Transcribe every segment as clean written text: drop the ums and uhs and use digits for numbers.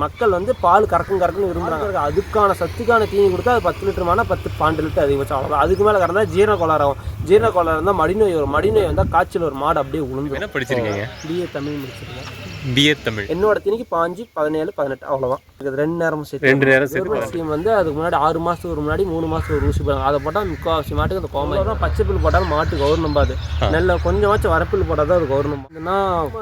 மக்கள் வந்து பால் கறக்குன்னு விரும்புகிறாங்க. அதுக்கான சத்துக்கான தீனி கொடுத்தா அது 10 லிட்டர் மானா 10-12 லிட்டர் அதிகபட்சம். அவ்வளோதான். அதுக்கு மேலே கறந்தா ஜீரண கோளாறு ஆகும். ஜீரண கோளாறு இருந்தால் மடிநோய் வரும். மடிநோய் வந்தால் காய்ச்சல் ஒரு மாடு அப்படியே உளுந்து. என்ன படிச்சிருக்கீங்க? BA தமிழ் முடிச்சிருக்கேன். BA தமிழ். என்னோட திணிக்கு 5, 17, 18 அவ்வளோதான். இது 2 நேரமும் சேர்த்து. 2 நேரம் சேர்த்து. ஸ்கீம் வந்து அதுக்கு முன்னாடி 6 மாதத்துக்கு ஒரு முன்னாடி 3 மாதத்துக்கு ஒரு ஊசி போடுறாங்க. அதை போட்டால் முக்கால்வாசி மாட்டுக்கு அந்த கோமாரி தான். பச்சை புல் போட்டாலும் மாட்டுக்கு கவர்னம் பாது. நல்ல கொஞ்சமாச்சும் வரப்புல் போட்டால் தான் அது கவர்னம். இதுனா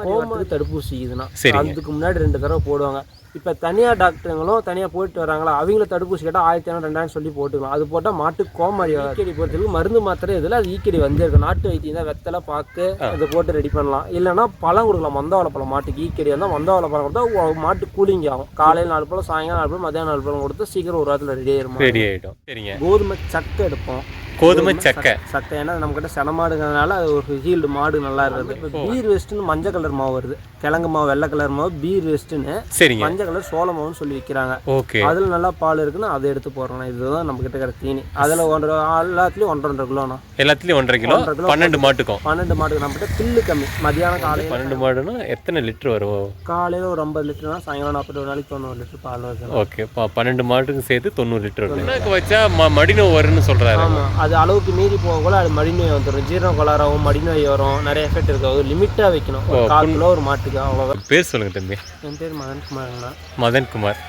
கோமாரி தடுப்பூசி இதுனா அதுக்கு முன்னாடி 2 தடவை போடுவாங்க. இப்போ தனியார் டாக்டருங்களும் தனியாக போயிட்டு வராங்களா, அவங்கள தடுப்பூசி கேட்டால் 1500-2000 சொல்லி போட்டுக்கலாம். அது போட்டால் மாட்டுக்கு கோமாரி ஈக்கடி பொறுத்தவரைக்கும் மருந்து மாத்திரை இதில் அது ஈக்கடி வந்துருக்கு. நாட்டு வைத்தியம் தான் வெத்தலை பாக்கு அதை போட்டு ரெடி பண்ணலாம். இல்லைனா பழம் கொடுக்கலாம். மந்தவாழை பழம் மாட்டுக்கு ஈக்கடி வந்தால் மந்தவாழை பழம் கொடுத்தா மாட்டு கூலிங் ஆகும். காலையில் 4 பழம், சாயங்காலம் 4 பழம், மதியானம் 4 பழம் கொடுத்து சீக்கிரம் ஒரு வாரத்தில் ரெடி ஆகிடும். சரிங்க. கோதுமை சக்கை எடுப்போம். கோதுமை சக்கை ஏன்னா நம்ம கிட்ட செனமாடுங்கிறதுனால அது ஒரு ஹீல்டு மாடு நல்லா இருக்குது. இப்போ பீர் வேஸ்ட்டுன்னு மஞ்சள் கலர் மாவு வருது. கிழங்கு மாவு, வெள்ளை கலர் மாவு, பீர் வேஸ்ட்டுன்னு. சரிங்க. மஞ்சள் கலர் சோள மாவுன்னு சொல்லி விற்கிறாங்க. ஓகே. அதில் நல்லா பால் இருக்குன்னு அதை எடுத்து போடுறோம். இதுதான் நம்ம கிட்ட கிடைக்க தீனி. அதில் எல்லாத்துலேயும் 1.5 கிலோண்ணா. எல்லாத்துலேயும் 1.5 கிலோ. 12 மாட்டுக்கும். 12 மாட்டுக்கு நம்ம கிட்ட பில்லு கம்மி. மதியானம் காலையில் 12 மாடுன்னா எத்தனை லிட்டர் வரும்? காலையில் ஒரு 50 லிட்டர்னா சாயங்காலம் 40 நாளைக்கு 90 லிட்டர் பால் வருது. ஓகே. 12 மாட்டுக்கு சேர்த்து 90 லிட்டர் வரும். வச்சா மடிநோய் வரும்னு சொல்கிறாரு. ஆமாம், அது அளவுக்கு மீறி போகக்குள்ள அது மடிநோய் வந்துடும். ஜீரண கோளாறாகவும் மடிநோய் வரும். நிறைய எஃபெக்ட் இருக்குது. அது லிமிட்டாக வைக்கணும். 1/4 கிலோ ஒரு மாட்டுக்கு அவ்வளோதான். பேர் சொல்லுங்க தம்பி. என் பேர் மதன்குமார்ண்ணா. மதன்குமார்.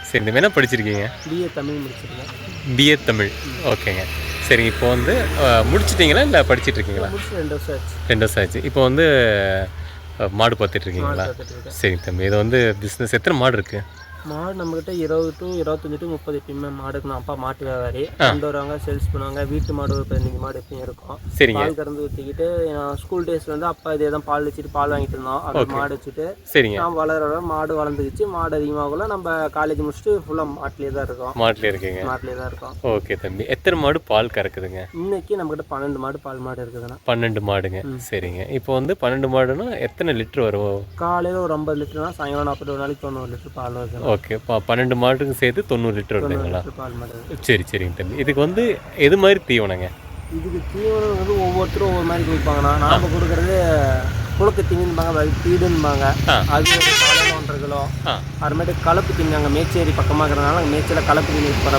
சரி, இந்த என்ன படிச்சிருக்கீங்க? BA தமிழ் முடிச்சிருக்கேன். BA தமிழ். ஓகேங்க. சரி, இப்போ வந்து முடிச்சிட்டிங்களா இல்லை படிச்சுட்டு இருக்கீங்களா? 2 வருஷம் ஆச்சு. 2 வருஷம் ஆச்சு. இப்போ வந்து மாடு பார்த்துட்டு இருக்கீங்களா? சரி தம்பி, இது வந்து பிஸ்னஸ். எத்தனை மாடு இருக்குது? மாடு நம்மக்கிட்ட 20 to 25 to 30 எப்பயுமே மாடுக்கு. நான் அப்பா மாட்டு வியாபாரி. கொண்டு வருவாங்க, சேல்ஸ் பண்ணுவாங்க. வீட்டு மாடு ஒரு 15 மாடு எப்பயும் இருக்கும். சரிங்க. பால் கறந்து ஊற்றிக்கிட்டு ஸ்கூல் டேஸ்ல வந்து அப்பா இதே தான் பால் வச்சுட்டு பால் வாங்கிட்டு இருந்தோம். அது மாடு வச்சுட்டு சரிங்க. நான் வளர மாடு வளர்ந்துக்கிச்சு. மாடு அதிகமாகல நம்ம காலேஜ் முடிச்சுட்டு ஃபுல்லாக மாட்டிலே தான் இருக்கோம். மாட்டிலே இருக்கீங்க? மாட்டிலே தான் இருக்கோம். ஓகே தம்பி. எத்தனை மாடு பால் கறக்குதுங்க இன்னைக்கு நம்மக்கிட்ட? 12 மாடு பால் மாடு இருக்குதுண்ணா. 12 மாடுங்க. சரிங்க. இப்போ வந்து 12 மாடுன்னா எத்தனை லிட்டர் வரும்? காலையில் ஒரு 50 லிட்டர்னா சாயங்காலம் 40 நாளைக்கு 90 லிட்டர் பால் வருது. ஓகே. 12 மாட்டுக்கு சேர்த்து 90 லிட்டர் வருதுங்களா? சரி சரிங்க தம்பி. இதுக்கு வந்து எது மாதிரி தீவனங்க? இதுக்கு தீவனம் வந்து ஒவ்வொருத்தரும் ஒவ்வொரு மாதிரி கொடுப்பாங்கண்ணா. நாம் கொடுக்குறது புழக்க தீனின்பாங்க, பீடுன்பாங்க. அது ஒரு 1.5 கிலோ. அப்புறமேட்டு கலப்பு தீனி. அங்கே மேச்சேரி பக்கமாக இருக்கிறதுனால அங்கே மேச்சேரியில் கலப்பு தீனி எடுத்துக்கிறோம்.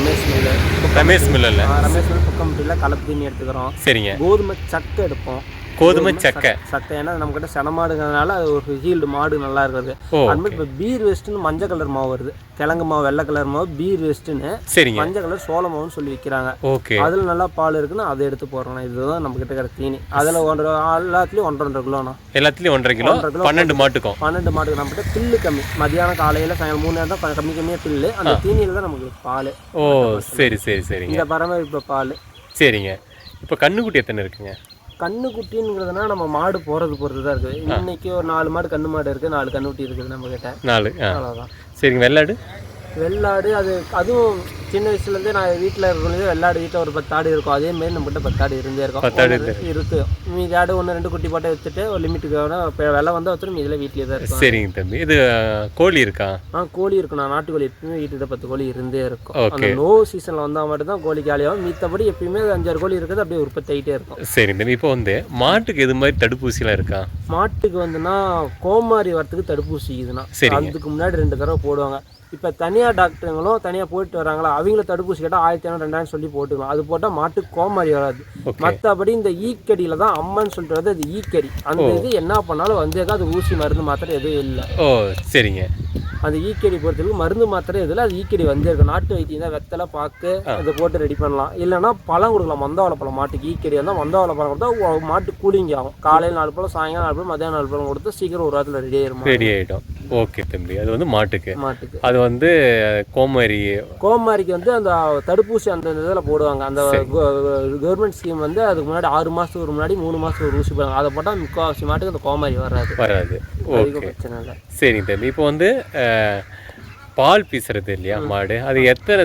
ரமேஷ் மில் இல்லை, ரமேஷ் மில் பக்கம்பட்டியில் கலப்பு தீனி எடுத்துக்கிறோம். சரிங்க. கோதுமை சக்கை எடுப்போம். கோதுமை சக்கை. ஏன்னா நம்ம கிட்ட செனமாடுங்கிறதுனால அது ஒரு ஹீல்டு மாடு நல்லா இருக்குது. அதுமாதிரி இப்போ பீர் வேஸ்ட்டுன்னு மஞ்சள் கலர் மாவு வருது. கிழங்கு மாவு, வெள்ளை கலர் மாவு, பீர் வேஸ்ட்டுன்னு. சரிங்க. மஞ்சள் கலர் சோள மாவுன்னு சொல்லி விற்கிறாங்க. ஓகே. அதில் நல்லா பால் இருக்குன்னு அதை எடுத்து போடுறோம். இதுதான் நம்ம கிட்ட கிடைக்க தீனி. அதில் எல்லாத்துலேயும் 1.5 கிலோண்ணா. எல்லாத்துலேயும் 1.5 கிலோ. 12 மாட்டுக்கும். 12 மாட்டுக்கு நம்ம கிட்ட பில்லு கம்மி. மதியானம் காலையில் சாயங்காலம் 3 நேரம் தான் கம்மியாக பில்லு. அந்த தீனியில் தான் நமக்கு பால். ஓ சரி சரி சரிங்க. இந்த பராமரிப்பு பால். சரிங்க. இப்போ கண்ணுக்குட்டி எத்தனை இருக்குங்க? கண்ணுக்குட்டிங்கிறதுனா நம்ம மாடு பொறுத்து தான் இருக்குது. இன்னைக்கு ஒரு 4 மாடு கண்ணு மாடு இருக்குது, 4 கண்ணுக்குட்டி இருக்குது நம்ம கிட்ட. 4. அவ்வளோதான். சரிங்க. வெள்ளாடு அதுவும் சின்ன வயசுலேருந்தே நான் வீட்டில் இருக்கிறது. வெள்ளாடு வீட்டில் ஒரு 10 ஆடு இருக்கும். அதேமாரி நம்மகிட்ட 10 ஆடு இருந்தே இருக்கும். 10 ஆடு இருக்குது. மீதி ஆடு 1-2 குட்டி போட்டு வச்சுட்டு ஒரு லிமிட்டுக்கு இப்போ வெள்ளை வந்து வச்சுட்டு இதில் வீட்லேயே தான் இருக்கும். சரிங்க தம்பி. இது கோழி இருக்கா? கோழி இருக்கும். நான் நாட்டுக்கோழி எப்பயுமே வீட்டில் 10 கோழி இருந்தே இருக்கும். அந்த நோ சீசனில் வந்தால் மட்டும் தான் கோழி காலியாகும். மித்தபடி எப்பயுமே 5-6 கோழி இருக்குது. அப்படியே உற்பத்தி ஆகிட்டே இருக்கும். சரிங்க தம்பி. இப்போ வந்து மாட்டுக்கு எது மாதிரி தடுப்பூசிலாம் இருக்கா? மாட்டுக்கு வந்துன்னா கோமாரி வரத்துக்கு தடுப்பூசி இதுனா அதுக்கு முன்னாடி 2 தடவை போடுவாங்க. இப்போ தனியார் டாக்டருங்களும் தனியாக போயிட்டு வராங்களா, அவங்கள தடுப்பூசி கேட்டால் 1500-2000 சொல்லி போட்டுக்கலாம். அது போட்டால் மாட்டுக்கு கோமாரி வராது. மற்றபடி இந்த ஈக்கடியில் தான் அம்மன்னு சொல்லிட்டு வருது. அது ஈக்கடி. அந்த இது என்ன பண்ணாலும் வந்து அது ஊசி மருந்து மாத்திரை எதுவும் இல்லை. ஓ சரிங்க. அந்த ஈக்கடி பொறுத்தவரைக்கும் மருந்து மாத்திரை இதில் அது ஈக்கடி வந்து இருக்கும். நாட்டு வைத்தியம் தான் வெத்தலை பாக்கு அதை போட்டு ரெடி பண்ணலாம். இல்லைனா பழம் கொடுக்கலாம். மந்தவாழை பழம் மாட்டுக்கு ஈக்கடி வந்தால் மந்தவாழை பழம் கொடுத்தா மாட்டு கூலிங் ஆகும். காலையில் 4 பழம், சாயங்காலம் 4 பழம், மதியானம் 4 பழம் கொடுத்தா சீக்கிரம் ஒரு வாரத்தில் ரெடி ஆகிடும். ஓகே தம்பி. அது வந்து மாட்டுக்கு. அது வந்து கோமாரிக்கு வந்து அந்த தடுப்பூசி அந்த இதில் போடுவாங்க. அந்த கவர்மெண்ட் ஸ்கீம் வந்து அதுக்கு முன்னாடி 6 மாதத்துக்கு ஒரு முன்னாடி 3 மாதத்துக்கு ஒரு ஊசி போடுவாங்க. அதை போட்டால் முக்கால்வாசி மாட்டுக்கு அந்த கோமாரி வராது. ஓகே பிரச்சனை இல்லை. சரிங்க தம்பி. இப்போ வந்து பால் பீசுறது இல்லையா மாடு, அது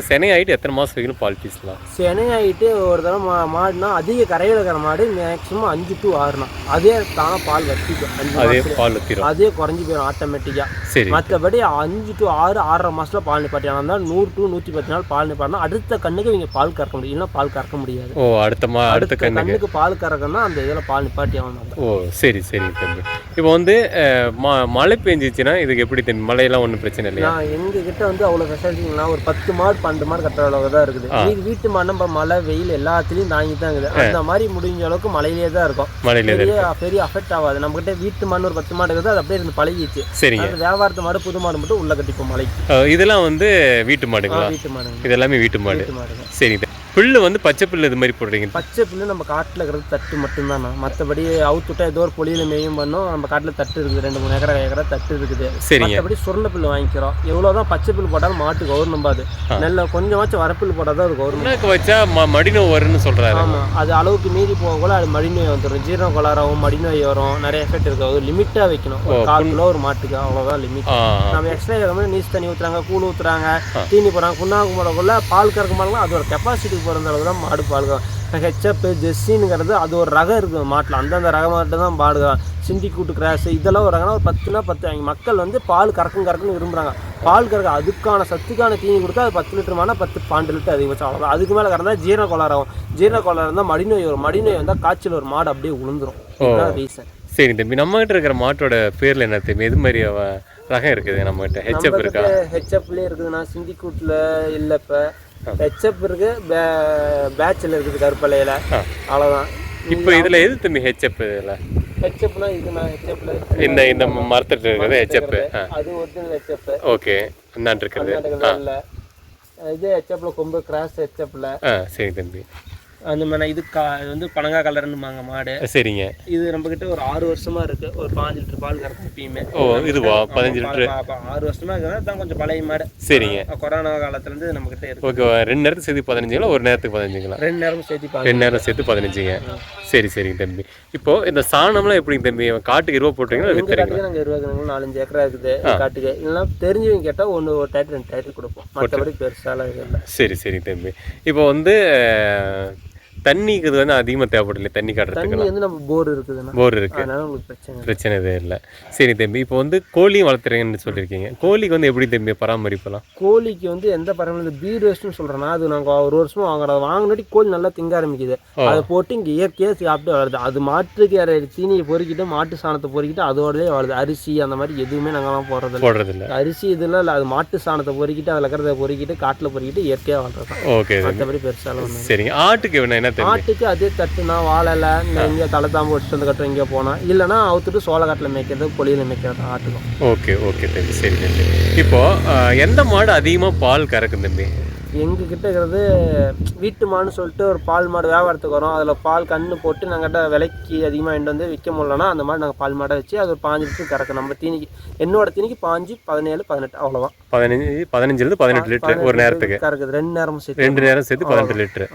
செனை ஆகிட்டு எத்தனை மாதம் வரைக்கும் பால் பீசலாம்? செனை ஆகிட்டு ஒரு தடவை மாடுனா அதிக கரையில் இருக்கிற மாடு மேக்ஸிமம் 5 to 6 அதே தானே பால் வச்சிக்கும். அதே குறைஞ்சி போயிடும் ஆட்டோமேட்டிக்காக. சரி. மற்றபடி 5 to 6 6.5 மாதத்தில் பால் நிப்பாட்டி ஆனால் 100 to 110 நாள் பால் நிப்பாட்டினா அடுத்த கண்ணுக்கு இவங்க பால் கறக்க முடியும். இல்லைன்னா பால் கறக்க முடியாது. ஓ அடுத்த கண்ணுக்கு பால் கறக்கணும்னா அந்த இதில் பால் நிப்பாட்டி ஆகணும். ஓ சரி சரி தம்பி. இப்போ வந்து மழை பெஞ்சிச்சுன்னா இதுக்கு எப்படி தம்பி? மழையெல்லாம் ஒன்றும் பிரச்சனை இல்லையா? எங்கள் எங்ககிட்ட வந்து அவ்வளோ ஃபெசிலிட்டிங்களா ஒரு 10 மாடு 12 மாடு கட்டுற அளவுக்கு தான் இருக்குது. இது வீட்டு மாடு நம்ம மழை வெயில் எல்லாத்துலேயும் தாங்கி தான் இருக்குது. அந்த மாதிரி முடிஞ்ச அளவுக்கு மழையிலே தான் இருக்கும். பெரிய அஃபெக்ட் ஆகாது. நம்மகிட்ட வீட்டு மாடு ஒரு 10 மாடு இருக்குது, அது அப்படியே இருந்து பழகிச்சு. அது வியாபாரத்து மாடு புது மாடு மட்டும் உள்ள கட்டிப்போம் மலைக்கு. இதெல்லாம் வந்து வீட்டு மாடுங்களா? வீட்டு மாடு. இது எல்லாமே வீட்டு மாடு. சரிங்க. புல்லு வந்து பச்சை புல்லு இது மாதிரி போடுறீங்க? பச்சை புல்லு நம்ம காட்டில் இருக்கிறது தட்டு மட்டும்தான். மற்றபடி அவுத்துட்டா ஏதோ ஒரு பொலியில் மேயும் பண்ணோம். நம்ம காட்டில் தட்டு இருக்குது, 2-3 ஏக்கரா தட்டு இருக்குது. சரிங்க. மற்றபடி சுருளை புல்லு வாங்கிக்கிறோம். எவ்வளோதான் பச்சை புல்லு போட்டாலும் மாட்டு கவர்மெண்ட் நல்ல கொஞ்சமாச்சும் வரப்புல் போட்டால் தான் அது கவர்மெண்ட் வச்சா மடிநோய் வரும்னு சொல்கிறாரு. ஆமாம், அது அளவுக்கு மீறி போகக்குள்ள அது மடிநோய் வந்துடும். ஜீரண கோளாறாகும், மடிநோய் வரும், நிறைய எஃபெக்ட் இருக்குது. அது லிமிட்டாக வைக்கணும். 1/4 கிலோ ஒரு மாட்டுக்கு, அவ்வளோதான் லிமிட். நம்ம எக்ஸ்ட்ரா இருக்கிற நீஸ் தண்ணி ஊற்றுறாங்க, கூழ் ஊற்றுறாங்க, தீனி போடுறாங்க, புண்ணாக்கு போடக்குள்ள பால் கறக்க மாட்டலாம். அது ஒரு கெப்பாசிட்டி போகிற அளவு தான் மாடு பாடுதான். ஹெச்எப் ஜெஸ்ஸின்னுங்கிறது அது ஒரு ரகம் இருக்குது மாட்டில். அந்தந்த ரகம் மட்டும் தான் பாடுதான். சிண்டிக்கூட்டு கிராஸ் இதெல்லாம் ஒரு ரகம்னா ஒரு 10னா 10 வாங்கி மக்கள் வந்து பால் கறக்குன்னு விரும்புகிறாங்க. பால் கறக்க அதுக்கான சத்துக்கான தீனி கொடுத்தா அது 10 லிட்டர் மானா 12 லிட்டர் அதிகபட்சம், அவ்வளோதான். அதுக்கு மேலே கறந்தா ஜீரண கோளாறு ஆகும். ஜீரண கோளாறு இருந்தால் மடிநோய் வரும். மடிநோய் வந்தால் காய்ச்சல் ஒரு மாடு அப்படியே விழுந்துரும். இதுதான் ரீசன். சரி தம்பி, நம்மகிட்ட இருக்கிற மாட்டோட பேரில் என்ன தம்பி, எது மாதிரி ரகம் இருக்குது நம்மகிட்ட? ஹெச்எப் இருக்கா? ஹெச்எப்லேயே இருக்குதுண்ணா. சிண்டிக்கூட்டில் இல்லை. இப்போ ஹெச்எப் இருக்கு, பேட்சில் இருக்குது கருப்பலையில், அவ்வளோதான். இப்போ இதில் எது தம்பி ஹெச்எப்? இதில் ஹெச்எப்னா இதுண்ணா. ஹெச்எப்ல இந்த மரத்துட்டு இருக்கிறது ஹெச்எப். அது ஒரிஜினல் ஹெச்எப். ஓகே, நான் இருக்கிறது இல்லை. இது ஹெச்எப்ல கொம்பு கிராஸ் ஹெச்எப்ல. சரி தம்பி. அந்த மாதிரி இது வந்து பனங்கா கலர்னுமாங்க மாடு. சரிங்க. இது நம்ம கிட்ட ஒரு 6 வருஷமா இருக்கு. ஒரு 5 லிட்டர் பால் கறக்கும் எப்பயுமே. ஓ, இதுவா 15 லிட்டர்? 6 வருஷமா இருக்குன்னா தான் கொஞ்சம் பழைய மாடு. சரிங்க. கொரோனா காலத்துல இருந்து நம்ம கிட்ட இருக்கு. ஓகே, 2 நேரத்துக்கு சேர்த்து 15ங்களா, ஒரு நேரத்துக்கு 15ங்களா? 2 நேரமும் சேர்த்து 2 நேரம் சேர்த்து 15ங்க. சரி சரிங்க தம்பி. இப்போ இந்த சாணம்லாம் எப்படிங்க தம்பி? காட்டுக்கு 20 போட்டுறீங்களா? காட்டுக்கு நாங்கள் 20 4-5 ஏக்கரா இருக்குது காட்டுக்கு. இல்லைன்னா தெரிஞ்சவங்க கேட்டால் ஒரு டயர் 2 டயர் கொடுப்போம். மற்றபடி பெருசாலாம் இது இல்லை. சரி சரி தம்பி. இப்போ வந்து தண்ணிக்கு இது வந்து அதிகமாக தேவைப்படல, தண்ணி காட்டுறதுக்கு வந்து நம்ம போர் இருக்குதுன்னா போர் இருக்கு, அதனால உங்களுக்கு பிரச்சனை எதுவும் இல்லை. சரி தம்பி, இப்போ வந்து கோழியும் வளர்த்துறீங்கன்னு சொல்லியிருக்கீங்க. கோழிக்கு வந்து எப்படி தம்பி பராமரிப்பலாம்? கோழிக்கு வந்து எந்த பராமரிப்பு பீர் வேஸ்ட்னு சொல்கிறேன்னா, அது நாங்கள் ஒரு வருஷமா வாங்குறோம். வாங்கினாட்டி கோழி நல்லா திங்க ஆரம்பிக்குது. அதை போட்டு இங்கே இயற்கையாக சாப்பிட்டு வளருது. அது மாட்டுக்கு தீனியை பொறுக்கிட்டு மாட்டு சாணத்தை பொறுக்கிட்டு அதோடய வளருது. அரிசி அந்த மாதிரி எதுவுமே நாங்கள்லாம் போடுறதில்ல. அரிசி இதெல்லாம் இல்லை, அது மாட்டு சாணத்தை பொறுக்கிட்டு அதில் இருக்கிறத பொறுக்கிட்டு காட்டில் பொறுக்கிட்டு இயற்கையாக வளர்றது. ஓகே, மற்றபடி பெருசாலும். சரிங்க. ஆட்டுக்கு என்ன? ஆட்டுக்கு அதே தட்டுனா வாழலை இங்கே தலைத்தாம்பு வச்சுட்டு வந்து கட்டுறோம் இங்கே போனால், இல்லைனா அவுத்துட்டு சோளக்காட்டில் மேய்க்கிறது, பொலியில் மேய்க்கிறது ஆட்டுக்கும். ஓகே ஓகே தம்பி. சரி தம்பி. இப்போ எந்த மாடு அதிகமாக பால் கறக்கும் தம்பி? எங்ககிட்ட இருக்கிறது வீட்டு மாடுன்னு சொல்லிட்டு ஒரு பால் மாடு வியாபாரத்துக்கு வரும். அதில் பால் கன்று போட்டு நாங்கிட்ட விலைக்கு அதிகமாக எண்டு வந்து விற்க முடியலன்னா அந்த மாதிரி நாங்கள் பால் மாடை வச்சு அது ஒரு 5 லிட்டர் கறக்கும். நம்ம தீனிக்கு என்னோட தீனிக்கு 5, 17, 18 அவ்வளோதான். 15 15 18 லிட்டர் ஒரு நேரத்துக்கு கறக்குது. 2 நேரமும் சேர்த்து 2 நேரம் சேர்த்து 18 லிட்டர்.